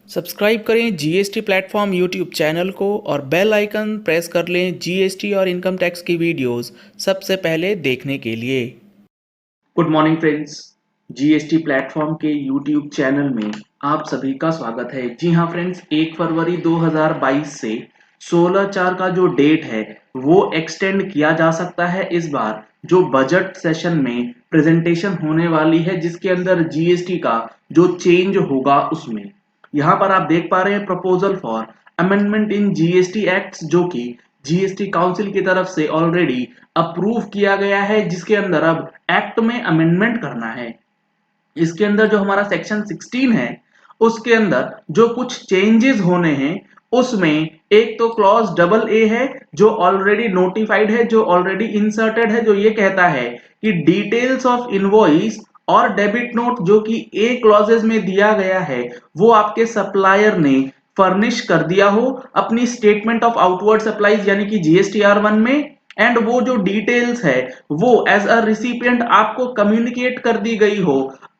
Subscribe करें GST platform YouTube channel को और बेल आइकन प्रेस कर लें जीएसटी और इनकम टैक्स की वीडियोस सबसे पहले देखने के लिए। Good morning friends, GST platform के यूट्यूब चैनल में आप सभी का स्वागत है। जी हाँ फ्रेंड्स, 1 फरवरी 2022 से 16/4 का जो डेट है वो एक्सटेंड किया जा सकता है। इस बार जो बजट सेशन में प्रेजेंटेशन होने वाली है जिसके अंदर जीएसटी का जो चेंज होगा उसमें यहाँ पर आप देख पा रहे हैं proposal for amendment in GST act, जो कि जीएसटी काउंसिल की तरफ से ऑलरेडी अप्रूव किया गया है, जिसके अंदर अब एक्ट में अमेंडमेंट करना है। इसके अंदर जो हमारा सेक्शन 16 है उसके अंदर जो कुछ चेंजेस होने हैं उसमें एक तो क्लॉज डबल ए है जो ऑलरेडी नोटिफाइड है, जो ऑलरेडी इंसर्टेड है, जो ये कहता है कि डिटेल्स ऑफ इनवॉइस और डेबिट नोट जो कि ए क्लॉजेस में दिया गया है वो आपके सप्लायर ने फर्निश कर दिया हो अपनी स्टेटमेंट ऑफ आउटवर्ड सप्लाईज यानी कि जीएसटीआर 1 में, एंड वो जो डिटेल्स है वो एज अ रिसिपिएंट आपको कम्युनिकेट कर दी गई हो।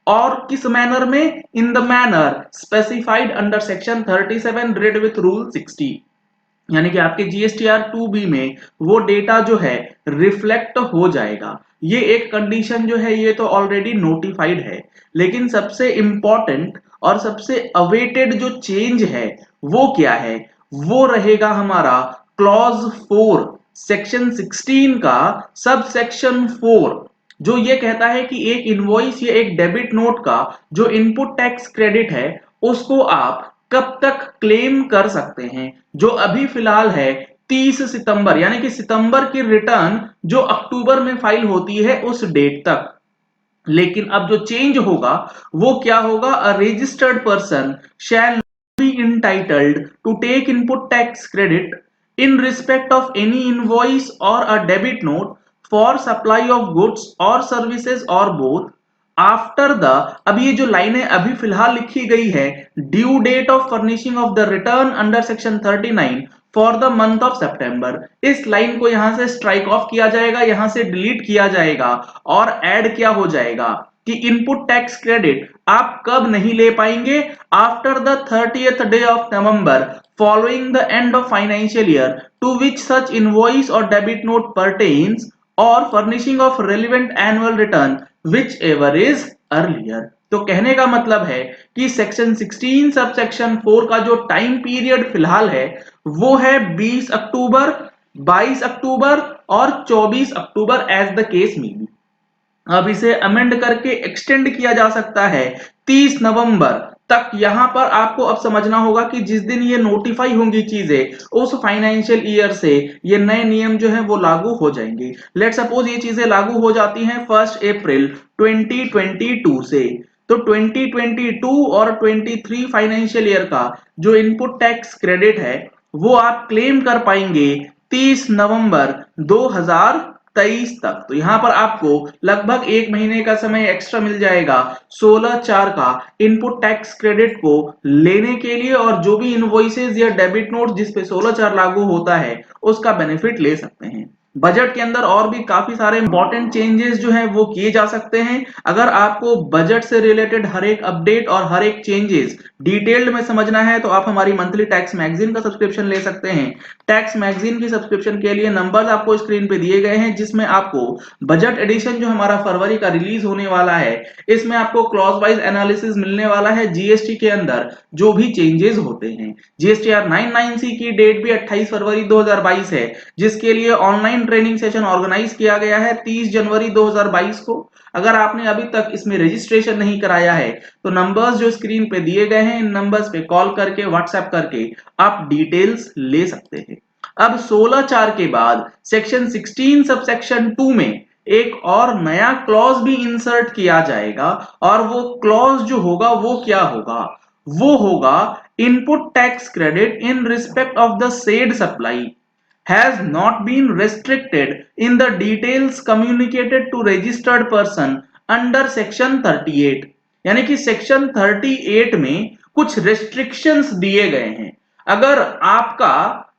और किस मैनर में? In the manner specified under section 37 red with rule 60, यानी कि आपके जीएसटीआर 2B में वो डेटा जो है रिफ्लेक्ट हो जाएगा। ये एक कंडीशन जो है ये तो ऑलरेडी नोटिफाइड है, लेकिन सबसे इंपॉर्टेंट और सबसे अवेटेड जो चेंज है वो क्या है? वो रहेगा हमारा क्लॉज 4 सेक्शन 16 का सब सेक्शन 4, जो ये कहता है कि एक इनवॉइस या एक डेबिट नोट का जो इनपुट टैक्स क्रेडिट है उसको आप कब तक क्लेम कर सकते हैं। जो अभी फिलहाल है 30 सितंबर, यानी कि सितंबर की रिटर्न जो अक्टूबर में फाइल होती है उस डेट तक। लेकिन अब जो चेंज होगा वो क्या होगा? A registered person shall be entitled to take input tax credit in respect of any invoice or a debit note for supply of goods or services or both after the, अब ये जो लाइनें अभी फिलहाल लिखी गई है, due date of furnishing of the return under section 39 for the month of September, इस लाइन को यहां से स्ट्राइक ऑफ किया जाएगा, यहां से डिलीट किया जाएगा और ऐड क्या हो जाएगा कि इनपुट टैक्स क्रेडिट आप कब नहीं ले पाएंगे? After the 30th day of November following the end of financial year to which such invoice or debit note pertains or furnishing of relevant annual return whichever is earlier। तो कहने का मतलब है कि सेक्शन 16 सब सेक्शन 4 का जो time period फिलहाल है वो है 20 अक्टूबर, 22 अक्टूबर और 24 अक्टूबर एज द केस में बी। अब इसे अमेंड करके एक्सटेंड किया जा सकता है 30 नवंबर तक। यहां पर आपको अब समझना होगा कि जिस दिन ये नोटिफाई होंगी चीजें उस फाइनेंशियल ईयर से ये नए नियम जो है वो लागू हो जाएंगे। लेट सपोज ये चीजें लागू हो जाती हैं 1 अप्रैल 2022 से, तो 2022 और 23 फाइनेंशियल ईयर का जो इनपुट टैक्स क्रेडिट है वो आप क्लेम कर पाएंगे 30 नवंबर 2023 तक। तो यहां पर आपको लगभग एक महीने का समय एक्स्ट्रा मिल जाएगा 16/4 का इनपुट टैक्स क्रेडिट को लेने के लिए, और जो भी इनवॉइसेज या डेबिट नोट जिस पे 16/4 लागू होता है उसका बेनिफिट ले सकते हैं। बजट के अंदर और भी काफी सारे इंपॉर्टेंट चेंजेस जो हैं वो किए जा सकते हैं। अगर आपको बजट से रिलेटेड हर एक अपडेट और हर एक चेंजेस डिटेल्ड में समझना है तो आप हमारी मंथली टैक्स मैगजीन का सब्सक्रिप्शन ले सकते हैं। टैक्स मैगजीन की सब्सक्रिप्शन के लिए नंबर्स आपको स्क्रीन पे दिए गए हैं, जिसमें आपको बजट एडिशन जो हमारा फरवरी का रिलीज होने वाला है इसमें आपको क्लॉज वाइज एनालिसिस मिलने वाला है जीएसटी के अंदर जो भी चेंजेस होते हैं। जीएसटीआर 99C की डेट भी 28 फरवरी 2022 है, जिसके लिए ऑनलाइन ट्रेनिंग सेशन ऑर्गेनाइज किया गया है 30 जनवरी 2022 को। अगर आपने अभी तक इसमें रजिस्ट्रेशन नहीं कराया है तो नंबर्स जो स्क्रीन पे दिए गए हैं इन नंबर्स पे कॉल करके व्हाट्सएप करके आप डिटेल्स ले सकते हैं। अब 16/4 के बाद सेक्शन 16 सब सेक्शन 2 में एक और नया क्लॉज भी इंसर्ट किया जाएगा, और वो क्लॉज जो होगा वो क्या होगा? वो होगा input tax credit in respect of the said supply has not been restricted in the details communicated to registered person under section 38, यानी कि सेक्शन 38 में कुछ रेस्ट्रिक्शंस दिए गए हैं। अगर आपका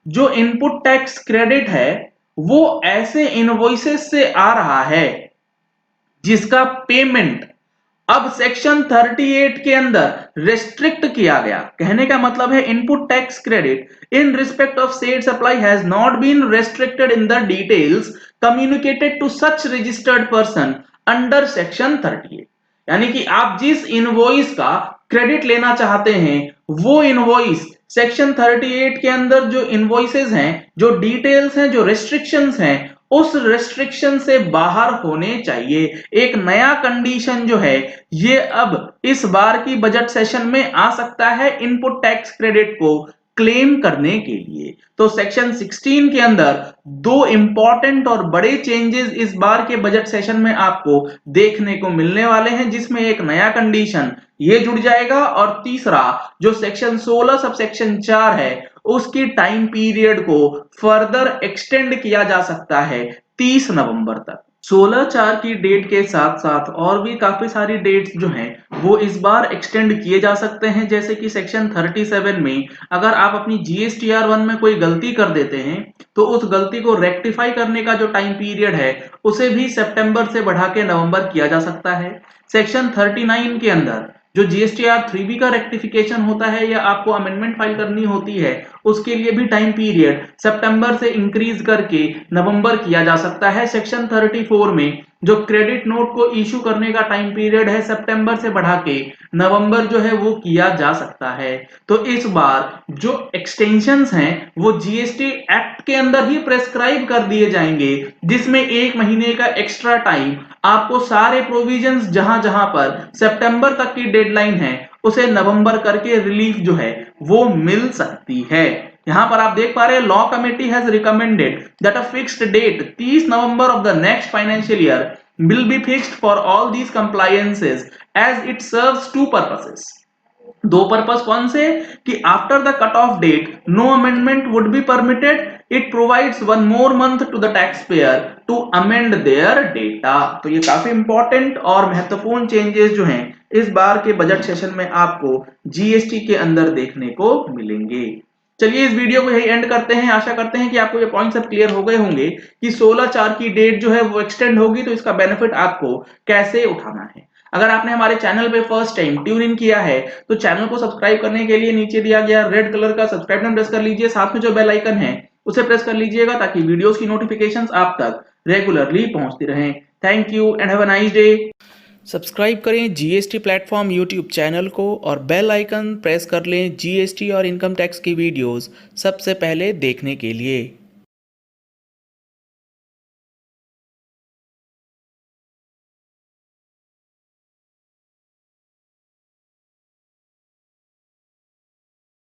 जो इनपुट टैक्स क्रेडिट है वो ऐसे इनवॉइसेस से आ रहा है जिसका पेमेंट अब सेक्शन 38 के अंदर रेस्ट्रिक्ट किया गया। कहने का मतलब है input tax credit in respect of said supply has not been restricted in the details communicated to such registered person under section 38। यानी कि आप जिस इनवॉइस का क्रेडिट लेना चाहते हैं वो इनवॉइस सेक्शन 38 के अंदर जो इनवॉइसेस हैं, जो डिटेल्स हैं, जो रेस्ट्रिक्शंस हैं, उस रेस्ट्रिक्शन से बाहर होने चाहिए। एक नया कंडीशन जो है ये अब इस बार की बजट सेशन में आ सकता है इनपुट टैक्स क्रेडिट को क्लेम करने के लिए। तो सेक्शन 16 के अंदर दो इंपॉर्टेंट और बड़े चेंजेस इस बार के बजट सेशन में आपको देखने को मिलने वाले हैं, जिसमें एक नया कंडीशन ये जुड़ जाएगा और तीसरा जो सेक्शन 16 सब सेक्शन 4 है उसकी टाइम पीरियड को फर्दर एक्सटेंड किया जा सकता है 30 नवंबर तक। 16/4 की डेट के साथ साथ और भी काफी सारी डेट्स जो हैं वो इस बार एक्सटेंड किए जा सकते हैं, जैसे कि सेक्शन 37 में अगर आप अपनी GSTR1 में कोई गलती कर देते हैं तो उस गलती को रेक्टिफाई करने का जो टाइम पीरियड है उसे भी सितंबर से बढ़ा के नवंबर किया जा सकता है। सेक्शन 39 के अंदर जो GSTR 3B का रेक्टिफिकेशन होता है या आपको अमेंडमेंट फाइल करनी होती है उसके लिए भी टाइम पीरियड सितंबर से इंक्रीज करके नवंबर किया जा सकता है। सेक्शन 34 में जो क्रेडिट नोट को इशू करने का टाइम पीरियड है सितंबर से बढ़ा के नवंबर जो है वो किया जा सकता है। तो इस बार जो एक्सटेंशंस हैं वो जीएसटी एक्ट के अंदर ही प्रेस्क्राइब कर दिए जाएंगे, जिसमें 1 महीने का एक्स्ट्रा टाइम आपको सारे प्रोविजंस जहां जहां पर सितंबर तक की डेडलाइन है उसे नवंबर करके रिलीफ जो है वो मिल सकती है। यहां पर आप देख पा रहे हैं law committee has recommended that a fixed date 30 November of the next financial year will be fixed for all these compliances as it serves two purposes। दो पर्पस कौन से कि after the cut off date no amendment would be permitted, it provides 1 more month to the tax payer to amend their data. तो ये काफी important और महत्वपूर्ण changes जो हैं इस बार के बजट सेशन में आपको जीएसटी के अंदर देखने को मिलेंगे। चलिए इस वीडियो को यही एंड करते हैं। आशा करते हैं कि आपको ये पॉइंट सब क्लियर हो गए होंगे कि 16/4 की डेट जो है वो एक्सटेंड होगी तो इसका बेनिफिट आपको कैसे उठाना है। अगर आपने हमारे चैनल पे फर्स्ट टाइम ट्यून इन किया है तो चैनल को सब्सक्राइब करने के लिए नीचे दिया गया रेड कलर का सब्सक्राइब बटन प्रेस कर लीजिए, साथ में जो बेल आइकन है उसे प्रेस कर लीजिएगा ताकि वीडियोस की नोटिफिकेशंस आप तक रेगुलरली पहुंचती रहें। Thank you and have a nice day. Subscribe करें जीएसटी प्लेटफॉर्म यूट्यूब चैनल को और बेल आइकन प्रेस कर लें जीएसटी और इनकम टैक्स की वीडियोस सबसे पहले देखने के लिए।